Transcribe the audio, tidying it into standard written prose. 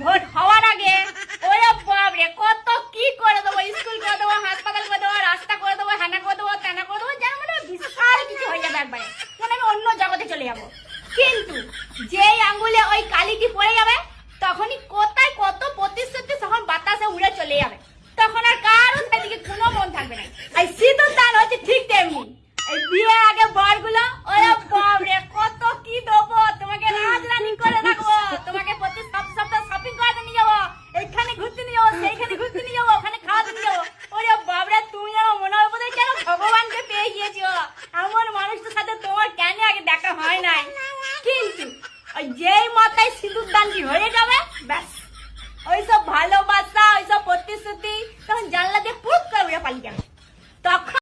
Vote হওয়ার আগে ওরে বাপরে কত কি করে দেবো, স্কুল করে দেবো, হাসপাতাল করে দেবো, রাস্তা করে দেবো, হ্যানা করে দেবো, তেনা করে দেবো, যেন মানে বিশাল কিছু হয়ে যাবে একবারে, যেন আমি অন্য জগতে চলে যাবো। কিন্তু যেই আঙ্গুলে ওই কালিটি পড়ে যাবে তখনই কোথায় কত প্রতিশ্রুতি তখন বাতাসে উড়ে চলে যাবে, তখন আর কারোর সেদিকে কোনো মন থাকবে না। এই সিঁদুর দান হচ্ছে ঠিক তেমনি, এই বিয়ের আগে বরগুলো ওরে বাপরে কত কি দেবো, তোমাকে রাজরানি করে রাখবো, তোমাকে প্রতি সপ্তাহ শপিং করাতে নিয়ে যাবো, এইখানে ঘুরতে নিয়ে যাবো, সেইখানে ঘুরতে নিয়ে যাবো, ওখানে খাওয়াতে নিয়ে যাবো। ওরে বাপরে তুমি যেন মনে হয় বোধহয় কেন ভগবানকে পেয়ে গিয়েছো, এমন মানুষটার সাথে তোমার কেন আগে দেখা হয় নাই। কিন্তু ওই যেই মাথায় সিঁদুর দানটি হয়ে যাবে ব্যাস ওইসব ভালোবাসা ওইসব প্রতিশ্রুতি তখন জানলা দিয়ে পুরো করে উড়ে পালিয়ে যাবে।